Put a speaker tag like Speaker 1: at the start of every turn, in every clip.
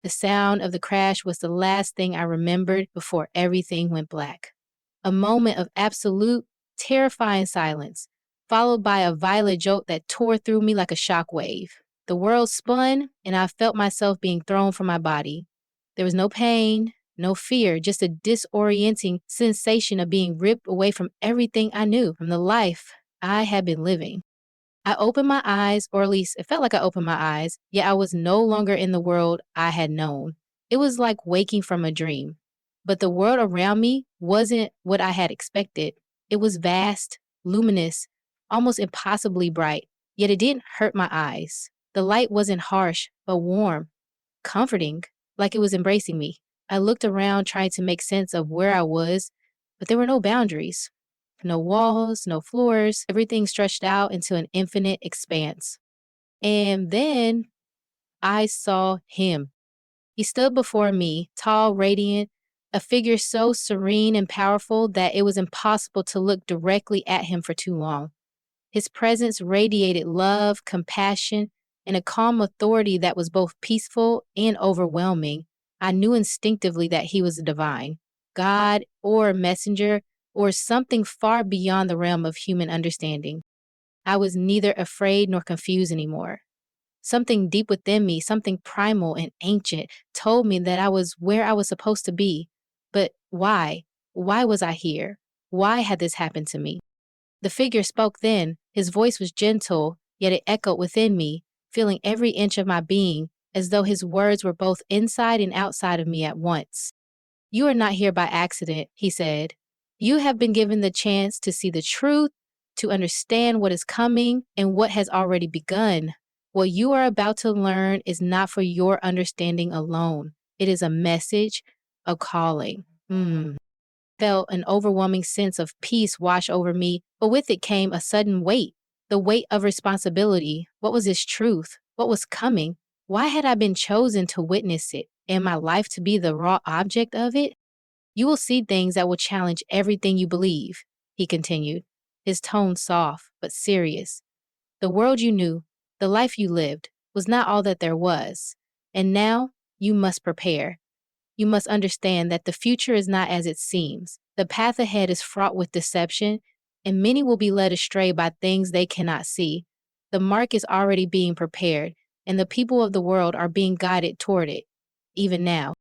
Speaker 1: The sound of the crash was the last thing I remembered before everything went black. A moment of absolute, terrifying silence, followed by a violent jolt that tore through me like a shockwave. The world spun, and I felt myself being thrown from my body. There was no pain, no fear, just a disorienting sensation of being ripped away from everything I knew, from the life I had been living. I opened my eyes, or at least it felt like I opened my eyes, yet I was no longer in the world I had known. It was like waking from a dream. But the world around me wasn't what I had expected. It was vast, luminous, almost impossibly bright, yet it didn't hurt my eyes. The light wasn't harsh, but warm, comforting, like it was embracing me. I looked around trying to make sense of where I was, but there were no boundaries. No walls, no floors, everything stretched out into an infinite expanse. And then I saw him. He stood before me, tall, radiant, a figure so serene and powerful that it was impossible to look directly at him for too long. His presence radiated love, compassion, and a calm authority that was both peaceful and overwhelming. I knew instinctively that he was divine, God or a messenger, or something far beyond the realm of human understanding. I was neither afraid nor confused anymore. Something deep within me, something primal and ancient, told me that I was where I was supposed to be. But why? Why was I here? Why had this happened to me? The figure spoke then. His voice was gentle, yet it echoed within me, feeling every inch of my being, as though his words were both inside and outside of me at once. You are not here by accident, he said. You have been given the chance to see the truth, to understand what is coming and what has already begun. What you are about to learn is not for your understanding alone. It is a message, a calling. Felt an overwhelming sense of peace wash over me, but with it came a sudden weight, the weight of responsibility. What was this truth? What was coming? Why had I been chosen to witness it, and my life to be the raw object of it? You will see things that will challenge everything you believe, he continued, his tone soft but serious. The world you knew, the life you lived, was not all that there was. And now you must prepare. You must understand that the future is not as it seems. The path ahead is fraught with deception, and many will be led astray by things they cannot see. The mark is already being prepared, and the people of the world are being guided toward it, even now.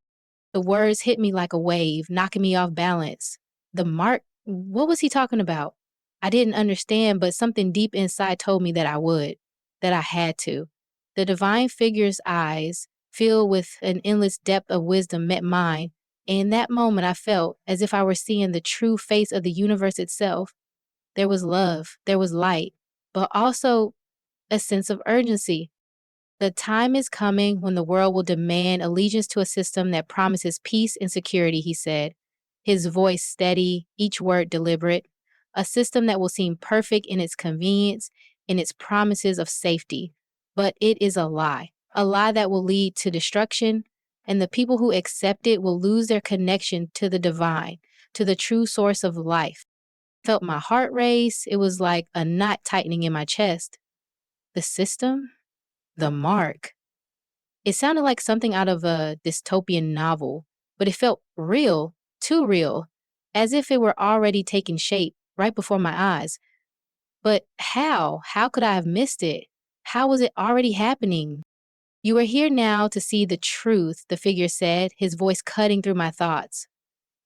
Speaker 1: The words hit me like a wave, knocking me off balance. The mark? What was he talking about? I didn't understand, but something deep inside told me that I would, that I had to. The divine figure's eyes, filled with an endless depth of wisdom, met mine, and in that moment I felt as if I were seeing the true face of the universe itself. There was love, there was light, but also a sense of urgency. The time is coming when the world will demand allegiance to a system that promises peace and security, he said, his voice steady, each word deliberate. A system that will seem perfect in its convenience, in its promises of safety. But it is a lie that will lead to destruction, and the people who accept it will lose their connection to the divine, to the true source of life. Felt my heart race. It was like a knot tightening in my chest. The system? The mark. It sounded like something out of a dystopian novel, but it felt real, too real, as if it were already taking shape right before my eyes. But how? How could I have missed it? How was it already happening? You are here now to see the truth, the figure said, his voice cutting through my thoughts.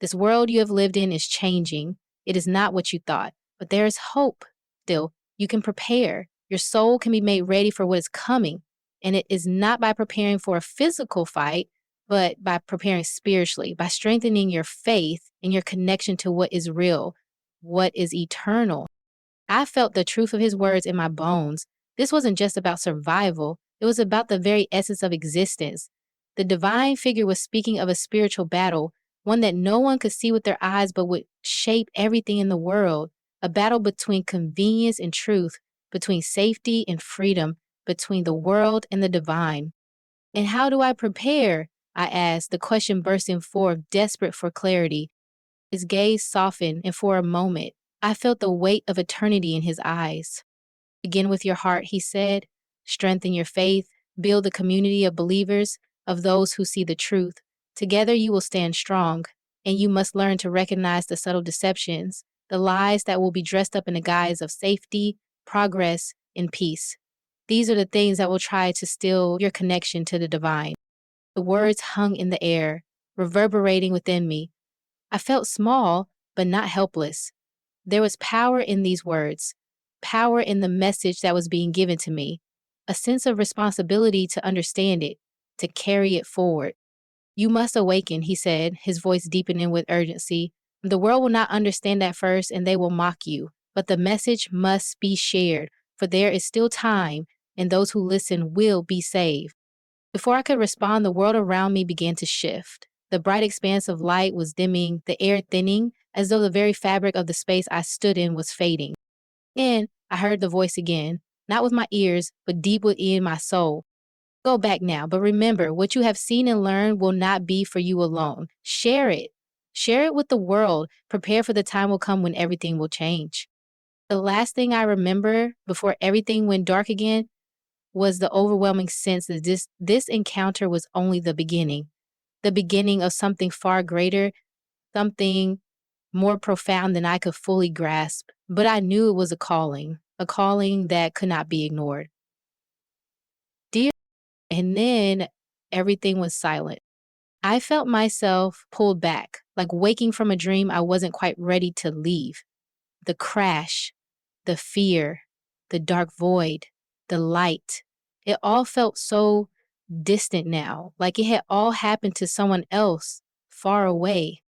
Speaker 1: This world you have lived in is changing. It is not what you thought, but there is hope. Still, you can prepare. Your soul can be made ready for what is coming. And it is not by preparing for a physical fight, but by preparing spiritually, by strengthening your faith and your connection to what is real, what is eternal. I felt the truth of his words in my bones. This wasn't just about survival. It was about the very essence of existence. The divine figure was speaking of a spiritual battle, one that no one could see with their eyes but would shape everything in the world, a battle between convenience and truth, between safety and freedom, between the world and the divine. And how do I prepare? I asked, the question bursting forth, desperate for clarity. His gaze softened, and for a moment, I felt the weight of eternity in his eyes. Begin with your heart, he said. Strengthen your faith, build a community of believers, of those who see the truth. Together you will stand strong, and you must learn to recognize the subtle deceptions, the lies that will be dressed up in the guise of safety, progress, and peace. These are the things that will try to steal your connection to the divine. The words hung in the air, reverberating within me. I felt small, but not helpless. There was power in these words, power in the message that was being given to me, a sense of responsibility to understand it, to carry it forward. You must awaken, he said, his voice deepening with urgency. The world will not understand at first and they will mock you, but the message must be shared, for there is still time, and those who listen will be saved. Before I could respond, the world around me began to shift. The bright expanse of light was dimming, the air thinning, as though the very fabric of the space I stood in was fading. And I heard the voice again, not with my ears, but deep within my soul. Go back now, but remember, what you have seen and learned will not be for you alone. Share it. Share it with the world. Prepare for the time will come when everything will change. The last thing I remember before everything went dark again was the overwhelming sense that this encounter was only the beginning of something far greater, something more profound than I could fully grasp. But I knew it was a calling that could not be ignored. And then everything was silent. I felt myself pulled back, like waking from a dream I wasn't quite ready to leave. The crash, the fear, the dark void, the light. It all felt so distant now, like it had all happened to someone else, far away.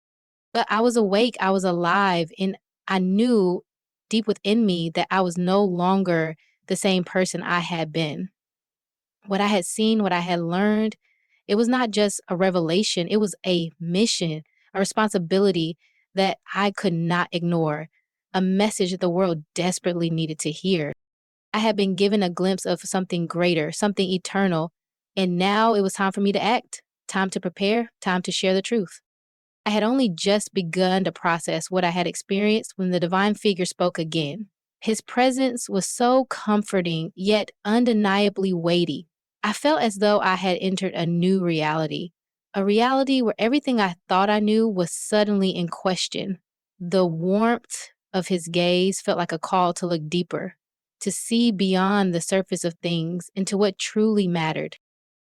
Speaker 1: But I was awake, I was alive, and I knew deep within me that I was no longer the same person I had been. What I had seen, what I had learned, it was not just a revelation, it was a mission, a responsibility that I could not ignore, a message that the world desperately needed to hear. I had been given a glimpse of something greater, something eternal, and now it was time for me to act, time to prepare, time to share the truth. I had only just begun to process what I had experienced when the divine figure spoke again. His presence was so comforting, yet undeniably weighty. I felt as though I had entered a new reality, a reality where everything I thought I knew was suddenly in question. The warmth of his gaze felt like a call to look deeper, to see beyond the surface of things into what truly mattered.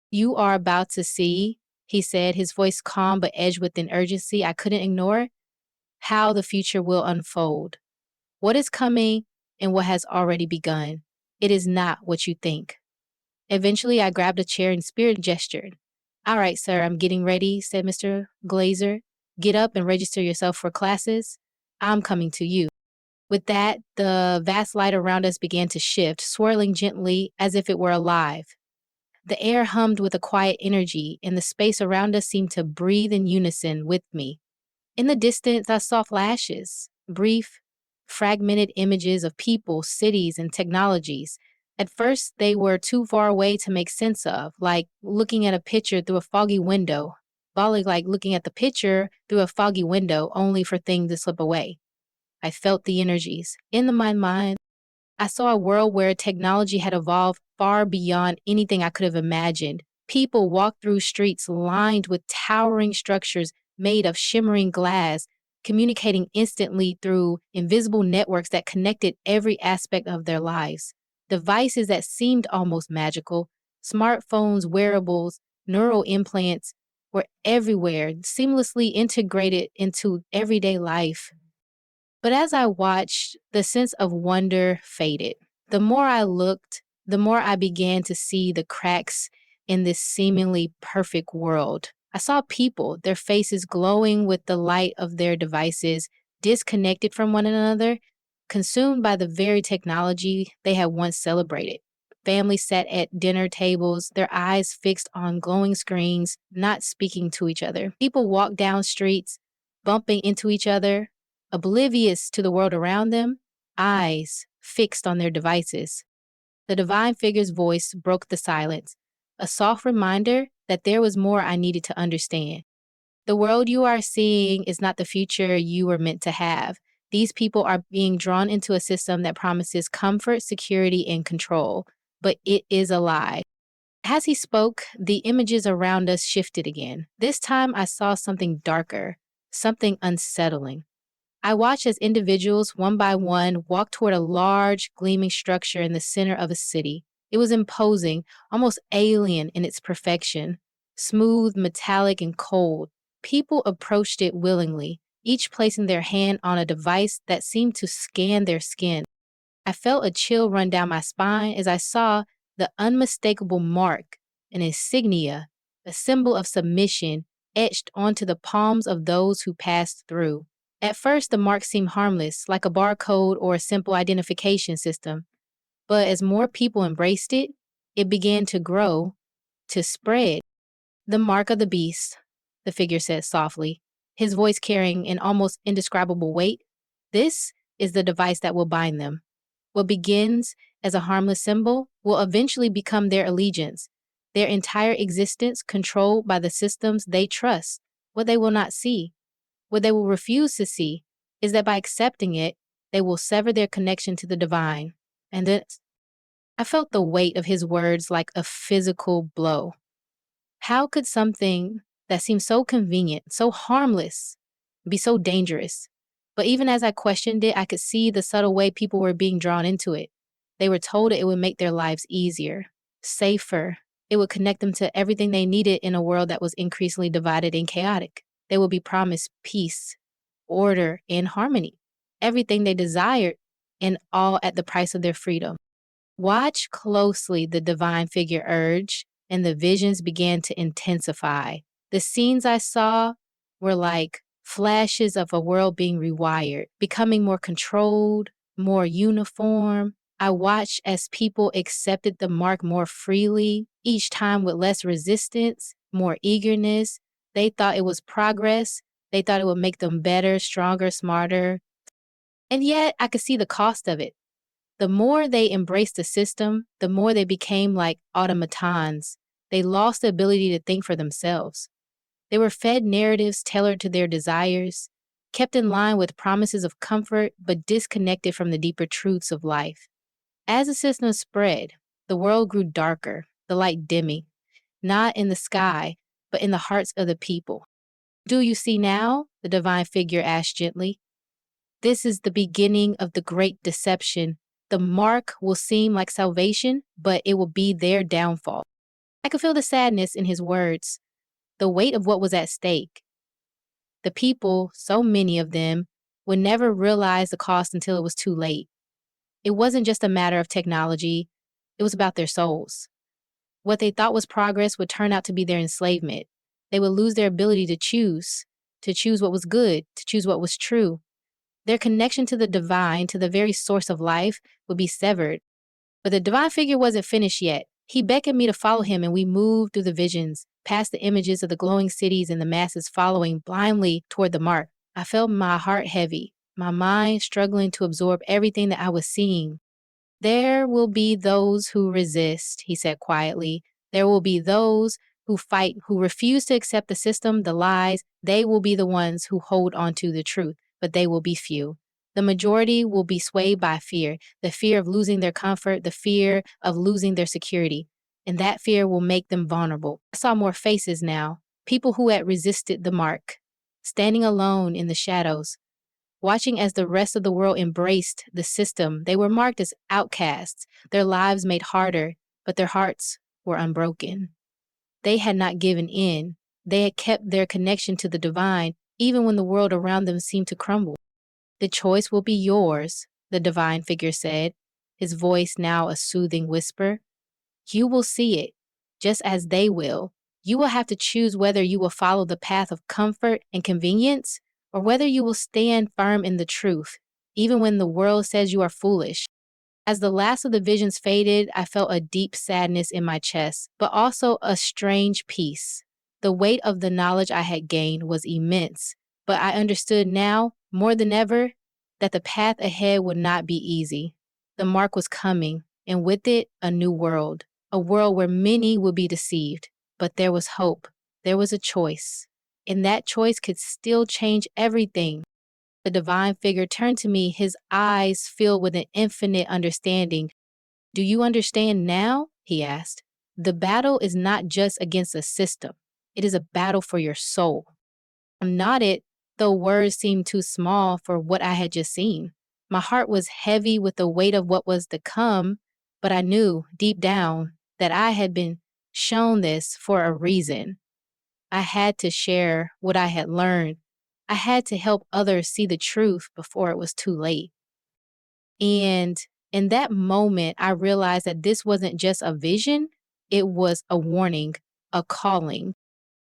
Speaker 1: You are about to see, he said, his voice calm but edged with an urgency I couldn't ignore, how the future will unfold. What is coming and what has already begun. It is not what you think. Eventually, I grabbed a chair and spirit gestured. All right, sir, I'm getting ready, said Mr. Glazer. Get up and register yourself for classes. I'm coming to you. With that, the vast light around us began to shift, swirling gently as if it were alive. The air hummed with a quiet energy, and the space around us seemed to breathe in unison with me. In the distance, I saw flashes, brief, fragmented images of people, cities, and technologies. At first, they were too far away to make sense of, like looking at a picture through a foggy window, like looking at the picture through a foggy window, only for things to slip away. I felt the energies. In my mind, I saw a world where technology had evolved far beyond anything I could have imagined. People walked through streets lined with towering structures made of shimmering glass, communicating instantly through invisible networks that connected every aspect of their lives. Devices that seemed almost magical, smartphones, wearables, neural implants were everywhere, seamlessly integrated into everyday life. But as I watched, the sense of wonder faded. The more I looked, the more I began to see the cracks in this seemingly perfect world. I saw people, their faces glowing with the light of their devices, disconnected from one another, consumed by the very technology they had once celebrated. Families sat at dinner tables, their eyes fixed on glowing screens, not speaking to each other. People walked down streets, bumping into each other, oblivious to the world around them, eyes fixed on their devices. The divine figure's voice broke the silence, a soft reminder that there was more I needed to understand. The world you are seeing is not the future you were meant to have. These people are being drawn into a system that promises comfort, security, and control, but it is a lie. As he spoke, the images around us shifted again. This time I saw something darker, something unsettling. I watched as individuals, one by one, walked toward a large, gleaming structure in the center of a city. It was imposing, almost alien in its perfection, smooth, metallic, and cold. People approached it willingly, each placing their hand on a device that seemed to scan their skin. I felt a chill run down my spine as I saw the unmistakable mark, an insignia, a symbol of submission etched onto the palms of those who passed through. At first, the mark seemed harmless, like a barcode or a simple identification system. But as more people embraced it, it began to grow, to spread. The mark of the beast, the figure said softly, his voice carrying an almost indescribable weight. This is the device that will bind them. What begins as a harmless symbol will eventually become their allegiance, their entire existence controlled by the systems they trust. What they will not see, what they will refuse to see, is that by accepting it, they will sever their connection to the divine. And then I felt the weight of his words like a physical blow. How could something that seemed so convenient, so harmless, be so dangerous? But even as I questioned it, I could see the subtle way people were being drawn into it. They were told it would make their lives easier, safer. It would connect them to everything they needed in a world that was increasingly divided and chaotic. They would be promised peace, order, and harmony. Everything they desired, and all at the price of their freedom. Watch closely, the divine figure urged, and the visions began to intensify. The scenes I saw were like flashes of a world being rewired, becoming more controlled, more uniform. I watched as people accepted the mark more freely, each time with less resistance, more eagerness. They thought it was progress. They thought it would make them better, stronger, smarter. And yet I could see the cost of it. The more they embraced the system, the more they became like automatons. They lost the ability to think for themselves. They were fed narratives tailored to their desires, kept in line with promises of comfort, but disconnected from the deeper truths of life. As the system spread, the world grew darker, the light dimming, not in the sky, but in the hearts of the people. Do you see now? The divine figure asked gently. This is the beginning of the great deception. The mark will seem like salvation, but it will be their downfall. I could feel the sadness in his words, the weight of what was at stake. The people, so many of them, would never realize the cost until it was too late. It wasn't just a matter of technology, it was about their souls. What they thought was progress would turn out to be their enslavement. They would lose their ability to choose what was good, to choose what was true. Their connection to the divine, to the very source of life, would be severed. But the divine figure wasn't finished yet. He beckoned me to follow him, and we moved through the visions, past the images of the glowing cities and the masses following blindly toward the mark. I felt my heart heavy, my mind struggling to absorb everything that I was seeing. There will be those who resist, he said quietly. There will be those who fight, who refuse to accept the system, the lies. They will be the ones who hold on to the truth, but they will be few. The majority will be swayed by fear, the fear of losing their comfort, the fear of losing their security. And that fear will make them vulnerable. I saw more faces now, people who had resisted the mark, standing alone in the shadows, watching as the rest of the world embraced the system. They were marked as outcasts, their lives made harder, but their hearts were unbroken. They had not given in. They had kept their connection to the divine, even when the world around them seemed to crumble. The choice will be yours, the divine figure said, his voice now a soothing whisper. You will see it, just as they will. You will have to choose whether you will follow the path of comfort and convenience, or whether you will stand firm in the truth, even when the world says you are foolish. As the last of the visions faded, I felt a deep sadness in my chest, but also a strange peace. The weight of the knowledge I had gained was immense, but I understood now, more than ever, that the path ahead would not be easy. The mark was coming, and with it, a new world, a world where many would be deceived. But there was hope. There was a choice. And that choice could still change everything. The divine figure turned to me, his eyes filled with an infinite understanding. Do you understand now? He asked. The battle is not just against a system, it is a battle for your soul. I nodded, though words seemed too small for what I had just seen. My heart was heavy with the weight of what was to come, but I knew deep down that I had been shown this for a reason. I had to share what I had learned. I had to help others see the truth before it was too late. And in that moment, I realized that this wasn't just a vision, it was a warning, a calling.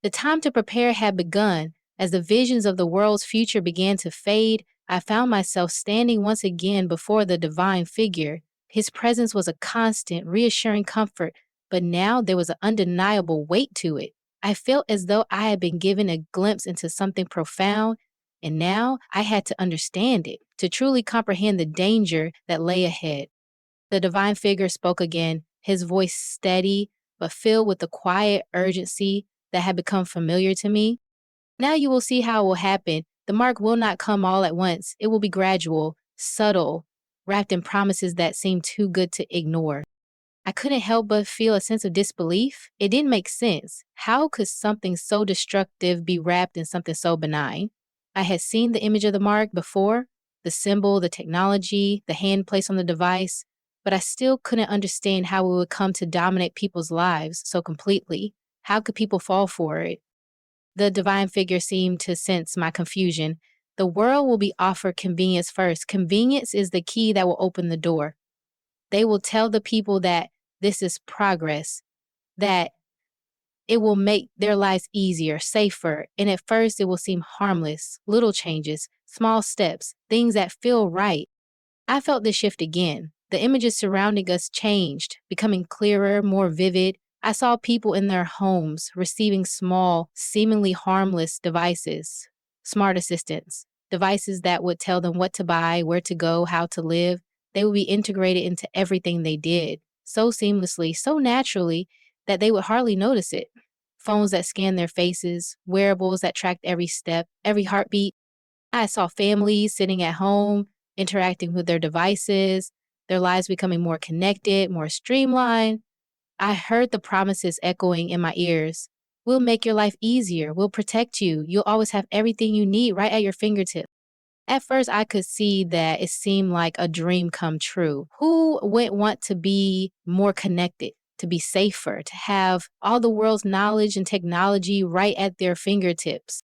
Speaker 1: The time to prepare had begun. As the visions of the world's future began to fade, I found myself standing once again before the divine figure. His presence was a constant, reassuring comfort, but now there was an undeniable weight to it. I felt as though I had been given a glimpse into something profound, and now I had to understand it, to truly comprehend the danger that lay ahead. The divine figure spoke again, his voice steady, but filled with the quiet urgency that had become familiar to me. Now you will see how it will happen. The mark will not come all at once. It will be gradual, subtle, wrapped in promises that seem too good to ignore. I couldn't help but feel a sense of disbelief. It didn't make sense. How could something so destructive be wrapped in something so benign? I had seen the image of the mark before, the symbol, the technology, the hand placed on the device, but I still couldn't understand how it would come to dominate people's lives so completely. How could people fall for it? The divine figure seemed to sense my confusion. The world will be offered convenience first. Convenience is the key that will open the door. They will tell the people that this is progress, that it will make their lives easier, safer, and at first it will seem harmless, little changes, small steps, things that feel right. I felt this shift again. The images surrounding us changed, becoming clearer, more vivid. I saw people in their homes receiving small, seemingly harmless devices, smart assistants, devices that would tell them what to buy, where to go, how to live. They would be integrated into everything they did, so seamlessly, so naturally that they would hardly notice it. Phones that scanned their faces, wearables that tracked every step, every heartbeat. I saw families sitting at home, interacting with their devices, their lives becoming more connected, more streamlined. I heard the promises echoing in my ears. We'll make your life easier. We'll protect you. You'll always have everything you need right at your fingertips. At first, I could see that it seemed like a dream come true. Who wouldn't want to be more connected, to be safer, to have all the world's knowledge and technology right at their fingertips?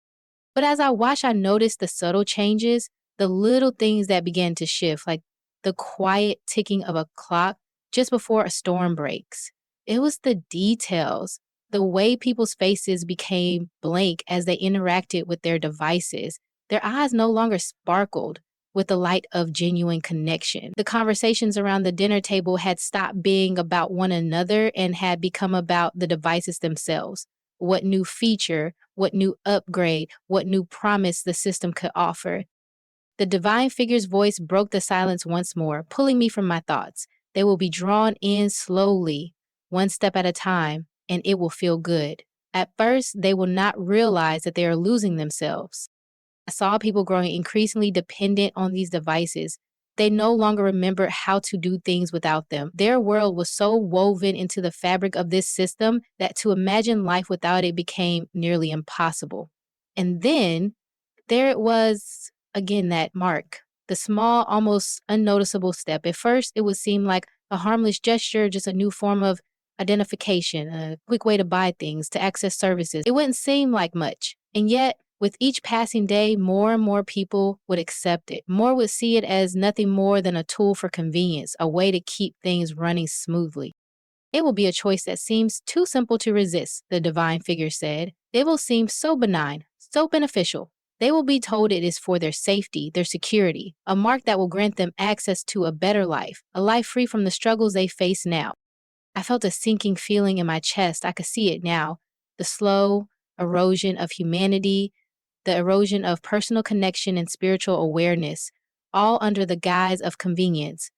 Speaker 1: But as I watched, I noticed the subtle changes, the little things that began to shift, like the quiet ticking of a clock just before a storm breaks. It was the details, the way people's faces became blank as they interacted with their devices. Their eyes no longer sparkled with the light of genuine connection. The conversations around the dinner table had stopped being about one another and had become about the devices themselves. What new feature, what new upgrade, what new promise the system could offer. The divine figure's voice broke the silence once more, pulling me from my thoughts. They will be drawn in slowly, one step at a time, and it will feel good. At first, they will not realize that they are losing themselves. I saw people growing increasingly dependent on these devices. They no longer remembered how to do things without them. Their world was so woven into the fabric of this system that to imagine life without it became nearly impossible. And then there it was again, that mark, the small, almost unnoticeable step. At first, it would seem like a harmless gesture, just a new form of identification, a quick way to buy things, to access services. It wouldn't seem like much. And yet, with each passing day, more and more people would accept it. More would see it as nothing more than a tool for convenience, a way to keep things running smoothly. It will be a choice that seems too simple to resist, the divine figure said. It will seem so benign, so beneficial. They will be told it is for their safety, their security, a mark that will grant them access to a better life, a life free from the struggles they face now. I felt a sinking feeling in my chest. I could see it now. The slow erosion of humanity, the erosion of personal connection and spiritual awareness, all under the guise of convenience.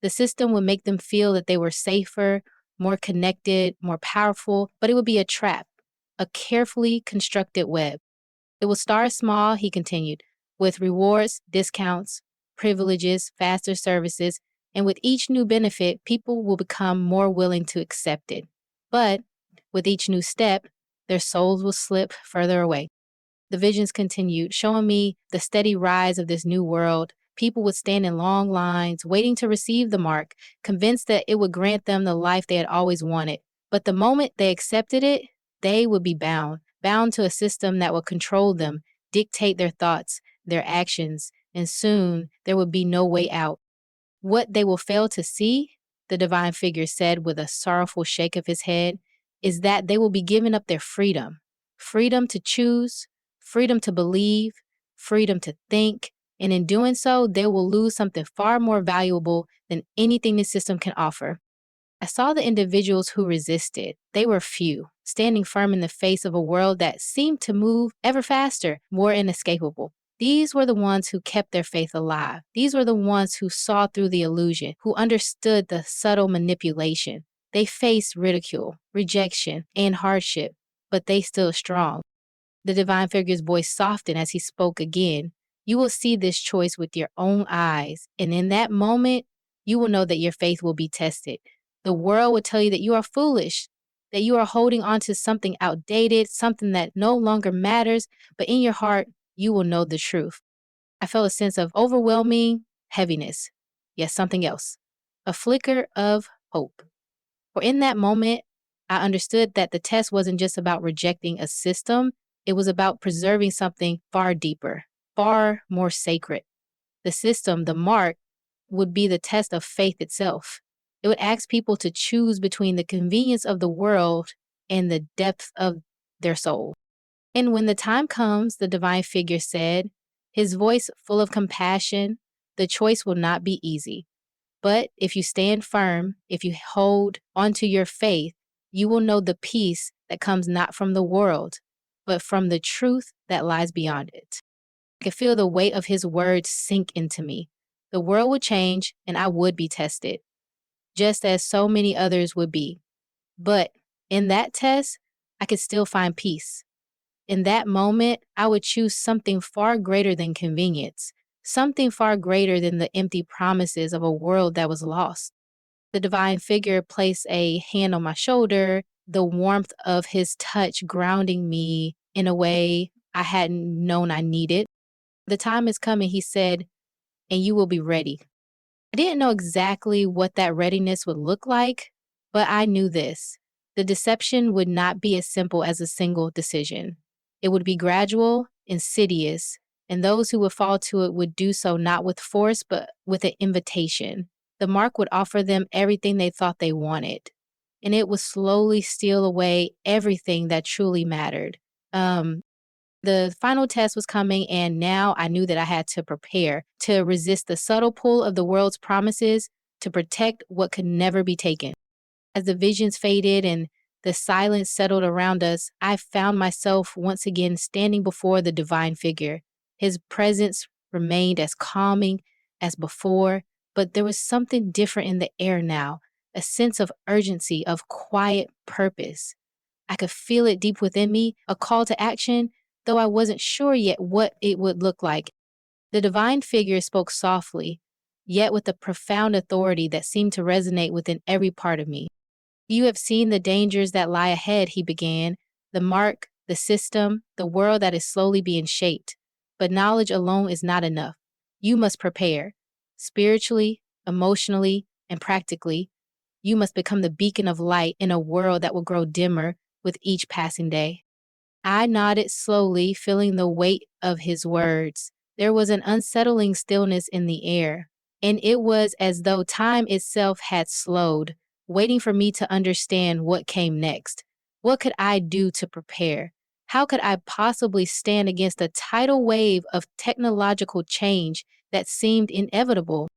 Speaker 1: The system would make them feel that they were safer, more connected, more powerful, but it would be a trap, a carefully constructed web. It will start small, he continued, with rewards, discounts, privileges, faster services, and with each new benefit, people will become more willing to accept it. But with each new step, their souls will slip further away. The visions continued, showing me the steady rise of this new world. People would stand in long lines, waiting to receive the mark, convinced that it would grant them the life they had always wanted. But the moment they accepted it, they would be bound to a system that would control them, dictate their thoughts, their actions, and soon there would be no way out. What they will fail to see, the divine figure said with a sorrowful shake of his head, is that they will be giving up their freedom to choose, freedom to believe, freedom to think, and in doing so, they will lose something far more valuable than anything the system can offer. I saw the individuals who resisted. They were few, standing firm in the face of a world that seemed to move ever faster, more inescapable. These were the ones who kept their faith alive. These were the ones who saw through the illusion, who understood the subtle manipulation. They faced ridicule, rejection, and hardship, but they stood strong. The divine figure's voice softened as he spoke again. You will see this choice with your own eyes, and in that moment, you will know that your faith will be tested. The world will tell you that you are foolish, that you are holding on to something outdated, something that no longer matters, but in your heart, you will know the truth. I felt a sense of overwhelming heaviness. Yes, something else. A flicker of hope. For in that moment, I understood that the test wasn't just about rejecting a system, it was about preserving something far deeper, far more sacred. The system, the mark, would be the test of faith itself. It would ask people to choose between the convenience of the world and the depth of their soul. And when the time comes, the divine figure said, his voice full of compassion, the choice will not be easy. But if you stand firm, if you hold onto your faith, you will know the peace that comes not from the world, but from the truth that lies beyond it. I could feel the weight of his words sink into me. The world would change and I would be tested, just as so many others would be. But in that test, I could still find peace. In that moment, I would choose something far greater than convenience, something far greater than the empty promises of a world that was lost. The divine figure placed a hand on my shoulder, the warmth of his touch grounding me in a way I hadn't known I needed. The time is coming, he said, and you will be ready. I didn't know exactly what that readiness would look like, but I knew this. The deception would not be as simple as a single decision. It would be gradual, insidious, and those who would fall to it would do so not with force, but with an invitation. The mark would offer them everything they thought they wanted, and it would slowly steal away everything that truly mattered. The final test was coming, and now I knew that I had to prepare to resist the subtle pull of the world's promises, to protect what could never be taken. As the visions faded and the silence settled around us, I found myself once again standing before the divine figure. His presence remained as calming as before, but there was something different in the air now, a sense of urgency, of quiet purpose. I could feel it deep within me, a call to action, though I wasn't sure yet what it would look like. The divine figure spoke softly, yet with a profound authority that seemed to resonate within every part of me. You have seen the dangers that lie ahead, he began, the mark, the system, the world that is slowly being shaped. But knowledge alone is not enough. You must prepare, spiritually, emotionally, and practically. You must become the beacon of light in a world that will grow dimmer with each passing day. I nodded slowly, feeling the weight of his words. There was an unsettling stillness in the air, and it was as though time itself had slowed, waiting for me to understand what came next. What could I do to prepare? How could I possibly stand against a tidal wave of technological change that seemed inevitable?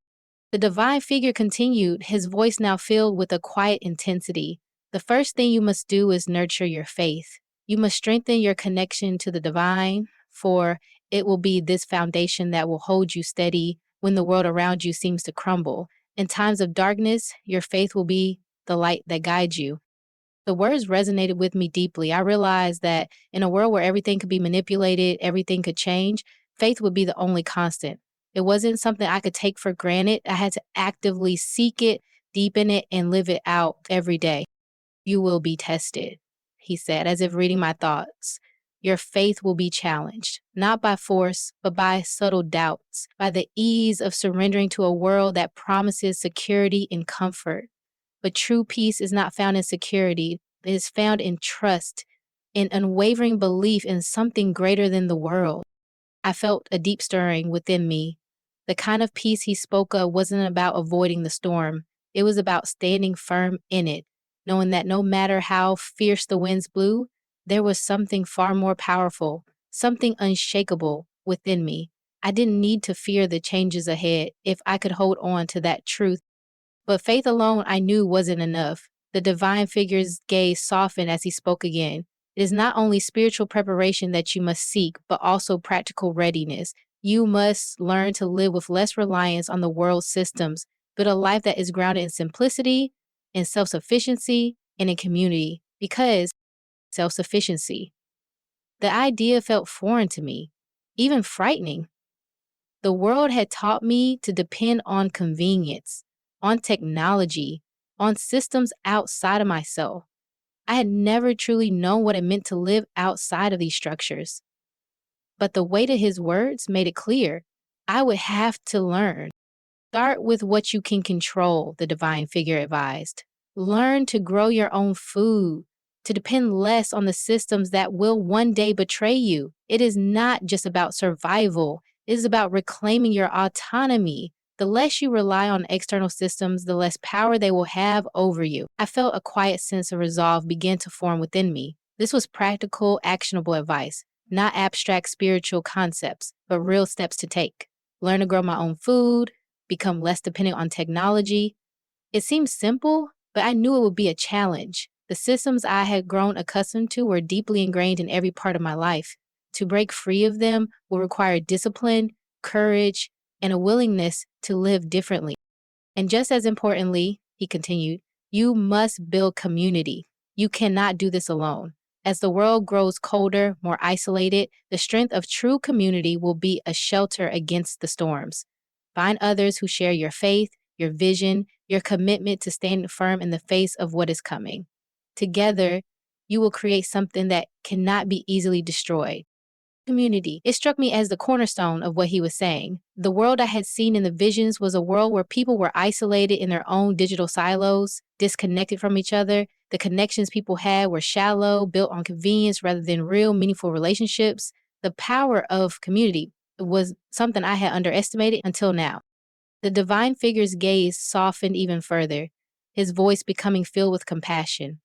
Speaker 1: The divine figure continued, his voice now filled with a quiet intensity. The first thing you must do is nurture your faith. You must strengthen your connection to the divine, for it will be this foundation that will hold you steady when the world around you seems to crumble. In times of darkness, your faith will be the light that guides you. The words resonated with me deeply. I realized that in a world where everything could be manipulated, everything could change, faith would be the only constant. It wasn't something I could take for granted. I had to actively seek it, deepen it, and live it out every day. You will be tested, he said, as if reading my thoughts. Your faith will be challenged, not by force, but by subtle doubts, by the ease of surrendering to a world that promises security and comfort. But true peace is not found in security, it is found in trust, in unwavering belief in something greater than the world. I felt a deep stirring within me. The kind of peace he spoke of wasn't about avoiding the storm. It was about standing firm in it, knowing that no matter how fierce the winds blew, there was something far more powerful, something unshakable within me. I didn't need to fear the changes ahead if I could hold on to that truth. But faith alone I knew wasn't enough. The divine figure's gaze softened as he spoke again. It is not only spiritual preparation that you must seek, but also practical readiness. You must learn to live with less reliance on the world's systems, but a life that is grounded in simplicity, in self-sufficiency, and in community. Because self-sufficiency. The idea felt foreign to me, even frightening. The world had taught me to depend on convenience, on technology, on systems outside of myself. I had never truly known what it meant to live outside of these structures. But the weight of his words made it clear I would have to learn. Start with what you can control, the divine figure advised. Learn to grow your own food, to depend less on the systems that will one day betray you. It is not just about survival. It is about reclaiming your autonomy. The less you rely on external systems, the less power they will have over you. I felt a quiet sense of resolve begin to form within me. This was practical, actionable advice, not abstract spiritual concepts, but real steps to take. Learn to grow my own food, become less dependent on technology. It seemed simple, but I knew it would be a challenge. The systems I had grown accustomed to were deeply ingrained in every part of my life. To break free of them will require discipline, courage, and a willingness to live differently. And just as importantly, he continued, you must build community. You cannot do this alone. As the world grows colder, more isolated, the strength of true community will be a shelter against the storms. Find others who share your faith, your vision, your commitment to stand firm in the face of what is coming. Together, you will create something that cannot be easily destroyed. Community. It struck me as the cornerstone of what he was saying. The world I had seen in the visions was a world where people were isolated in their own digital silos, disconnected from each other. The connections people had were shallow, built on convenience rather than real, meaningful relationships. The power of community was something I had underestimated until now. The divine figure's gaze softened even further, his voice becoming filled with compassion.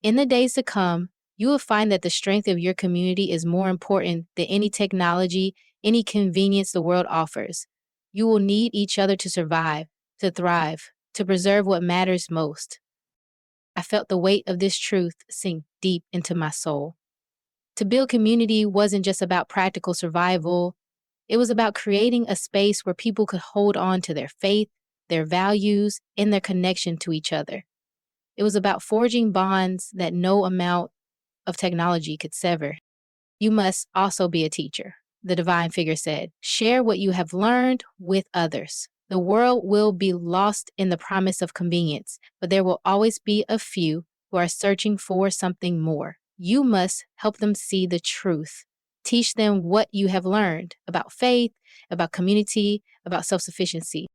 Speaker 1: In the days to come, you will find that the strength of your community is more important than any technology, any convenience the world offers. You will need each other to survive, to thrive, to preserve what matters most. I felt the weight of this truth sink deep into my soul. To build community wasn't just about practical survival. It was about creating a space where people could hold on to their faith, their values, and their connection to each other. It was about forging bonds that no amount of technology could sever. You must also be a teacher, the divine figure said. Share what you have learned with others. The world will be lost in the promise of convenience, but there will always be a few who are searching for something more. You must help them see the truth. Teach them what you have learned about faith, about community, about self-sufficiency.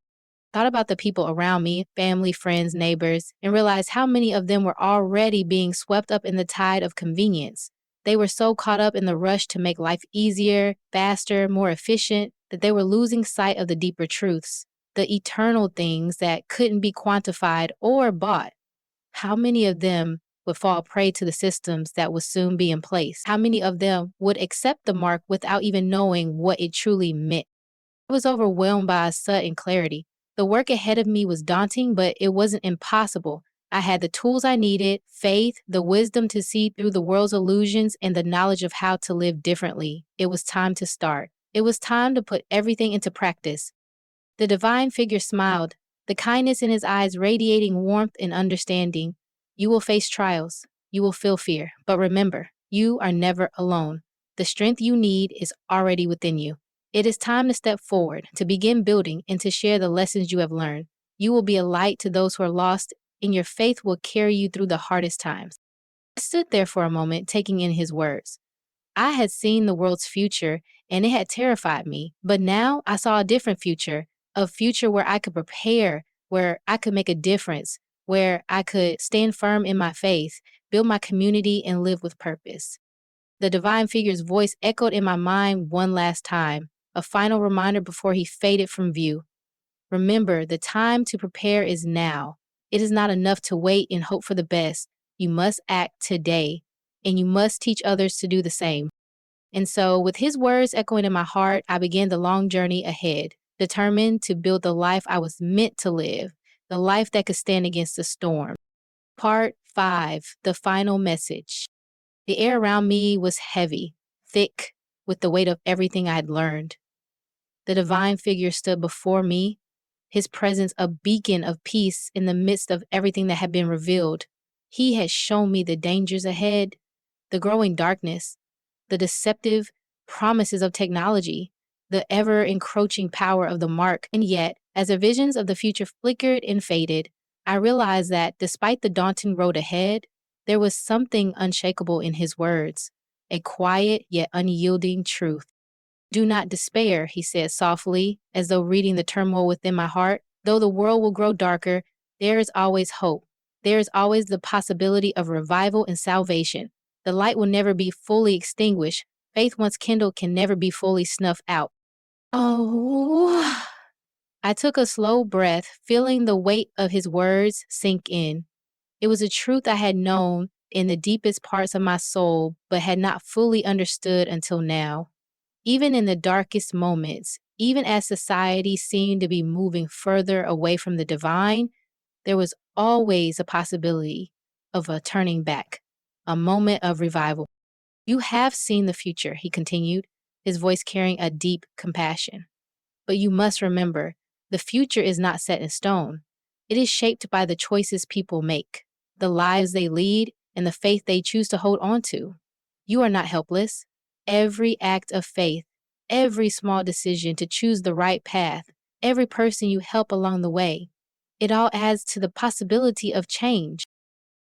Speaker 1: Thought about the people around me, family, friends, neighbors, and realized how many of them were already being swept up in the tide of convenience. They were so caught up in the rush to make life easier, faster, more efficient, that they were losing sight of the deeper truths, the eternal things that couldn't be quantified or bought. How many of them would fall prey to the systems that would soon be in place? How many of them would accept the mark without even knowing what it truly meant? I was overwhelmed by a sudden clarity. The work ahead of me was daunting, but it wasn't impossible. I had the tools I needed, faith, the wisdom to see through the world's illusions, and the knowledge of how to live differently. It was time to start. It was time to put everything into practice. The divine figure smiled, the kindness in his eyes radiating warmth and understanding. You will face trials. You will feel fear. But remember, you are never alone. The strength you need is already within you. It is time to step forward, to begin building, and to share the lessons you have learned. You will be a light to those who are lost and your faith will carry you through the hardest times. I stood there for a moment, taking in his words. I had seen the world's future, and it had terrified me. But now I saw a different future, a future where I could prepare, where I could make a difference, where I could stand firm in my faith, build my community, and live with purpose. The divine figure's voice echoed in my mind one last time, a final reminder before he faded from view. Remember, the time to prepare is now. It is not enough to wait and hope for the best. You must act today, and you must teach others to do the same. And so, with his words echoing in my heart, I began the long journey ahead, determined to build the life I was meant to live, the life that could stand against the storm. Part 5, the final message. The air around me was heavy, thick, with the weight of everything I had learned. The divine figure stood before me, his presence a beacon of peace in the midst of everything that had been revealed. He had shown me the dangers ahead, the growing darkness, the deceptive promises of technology, the ever-encroaching power of the mark. And yet, as the visions of the future flickered and faded, I realized that despite the daunting road ahead, there was something unshakable in his words, a quiet yet unyielding truth. Do not despair, he said softly, as though reading the turmoil within my heart. Though the world will grow darker, there is always hope. There is always the possibility of revival and salvation. The light will never be fully extinguished. Faith once kindled can never be fully snuffed out. Oh. I took a slow breath, feeling the weight of his words sink in. It was a truth I had known in the deepest parts of my soul, but had not fully understood until now. Even in the darkest moments, even as society seemed to be moving further away from the divine, there was always a possibility of a turning back, a moment of revival. You have seen the future, he continued, his voice carrying a deep compassion. But you must remember, the future is not set in stone. It is shaped by the choices people make, the lives they lead, and the faith they choose to hold on to. You are not helpless. Every act of faith, every small decision to choose the right path, every person you help along the way, it all adds to the possibility of change.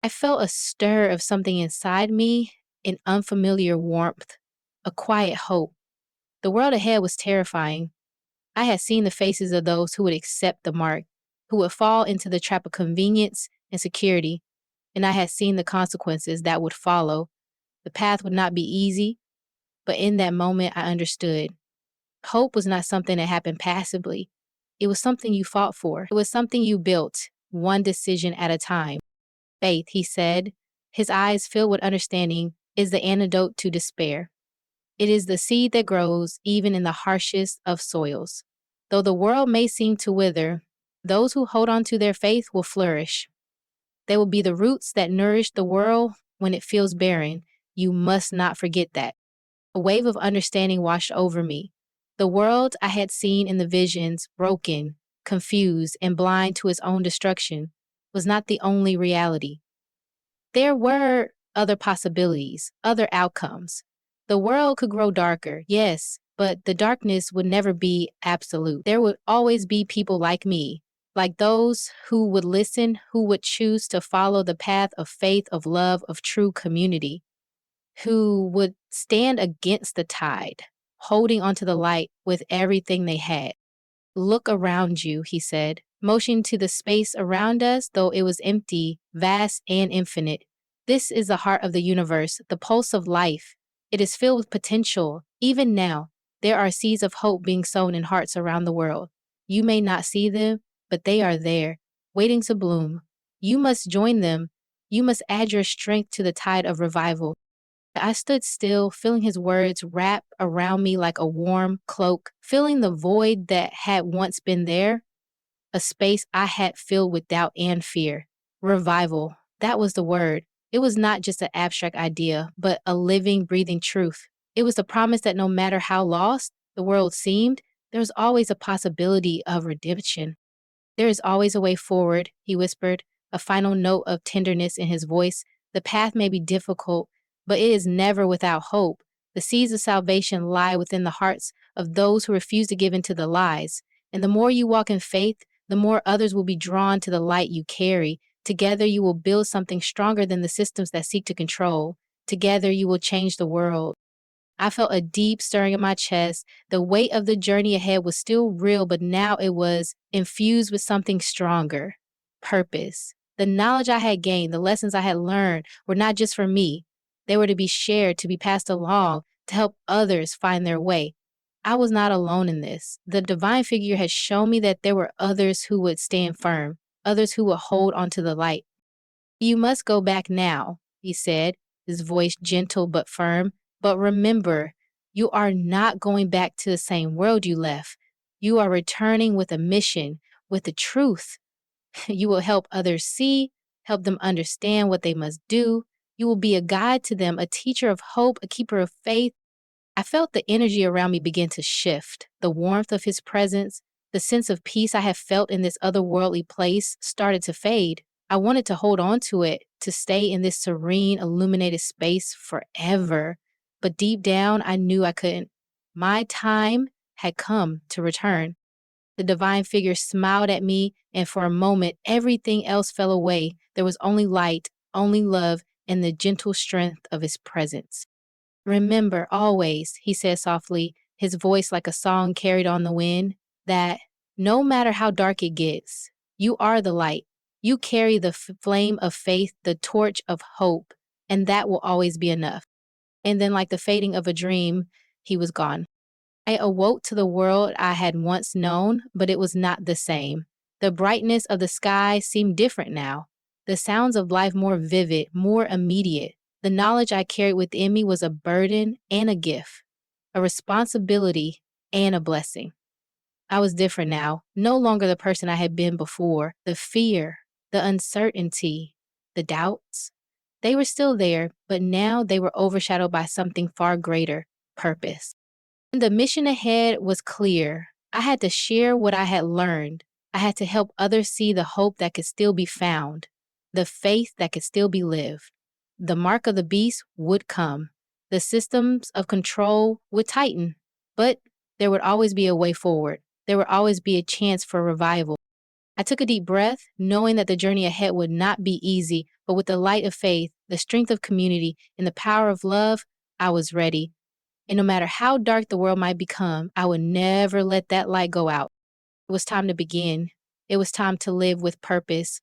Speaker 1: I felt a stir of something inside me, an unfamiliar warmth, a quiet hope. The world ahead was terrifying. I had seen the faces of those who would accept the mark, who would fall into the trap of convenience and security, and I had seen the consequences that would follow. The path would not be easy, but in that moment I understood. Hope was not something that happened passively. It was something you fought for. It was something you built, one decision at a time. Faith, he said, his eyes filled with understanding, is the antidote to despair. It is the seed that grows even in the harshest of soils. Though the world may seem to wither, those who hold on to their faith will flourish. They will be the roots that nourish the world when it feels barren. You must not forget that. A wave of understanding washed over me. The world I had seen in the visions, broken, confused, and blind to its own destruction, was not the only reality. There were other possibilities, other outcomes. The world could grow darker, yes, but the darkness would never be absolute. There would always be people like me, like those who would listen, who would choose to follow the path of faith, of love, of true community, who would stand against the tide, holding onto the light with everything they had. Look around you, he said, motioning to the space around us, though it was empty, vast, and infinite. This is the heart of the universe, the pulse of life. It is filled with potential. Even now, there are seeds of hope being sown in hearts around the world. You may not see them, but they are there, waiting to bloom. You must join them. You must add your strength to the tide of revival. I stood still, feeling his words wrap around me like a warm cloak, feeling the void that had once been there, a space I had filled with doubt and fear. Revival, that was the word. It was not just an abstract idea, but a living, breathing truth. It was the promise that no matter how lost the world seemed, there was always a possibility of redemption. There is always a way forward, he whispered, a final note of tenderness in his voice. The path may be difficult, but it is never without hope. The seeds of salvation lie within the hearts of those who refuse to give in to the lies. And the more you walk in faith, the more others will be drawn to the light you carry. Together, you will build something stronger than the systems that seek to control. Together, you will change the world. I felt a deep stirring in my chest. The weight of the journey ahead was still real, but now it was infused with something stronger: purpose. The knowledge I had gained, the lessons I had learned, were not just for me. They were to be shared, to be passed along, to help others find their way. I was not alone in this. The divine figure had shown me that there were others who would stand firm, others who would hold onto the light. You must go back now, he said, his voice gentle but firm. But remember, you are not going back to the same world you left. You are returning with a mission, with the truth. You will help others see, help them understand what they must do. You will be a guide to them, a teacher of hope, a keeper of faith. I felt the energy around me begin to shift. The warmth of his presence, the sense of peace I had felt in this otherworldly place started to fade. I wanted to hold on to it, to stay in this serene, illuminated space forever. But deep down, I knew I couldn't. My time had come to return. The divine figure smiled at me, and for a moment, everything else fell away. There was only light, only love, and the gentle strength of his presence. Remember always, he said softly, his voice like a song carried on the wind, that no matter how dark it gets, you are the light. You carry the flame of faith, the torch of hope, and that will always be enough. And then, like the fading of a dream, he was gone. I awoke to the world I had once known, but it was not the same. The brightness of the sky seemed different now. The sounds of life more vivid, more immediate. The knowledge I carried within me was a burden and a gift, a responsibility and a blessing. I was different now, no longer the person I had been before. The fear, the uncertainty, the doubts, they were still there, but now they were overshadowed by something far greater: purpose. The mission ahead was clear. I had to share what I had learned. I had to help others see the hope that could still be found, the faith that could still be lived. The mark of the beast would come. The systems of control would tighten, but there would always be a way forward. There would always be a chance for revival. I took a deep breath, knowing that the journey ahead would not be easy, but with the light of faith, the strength of community, and the power of love, I was ready. And no matter how dark the world might become, I would never let that light go out. It was time to begin. It was time to live with purpose,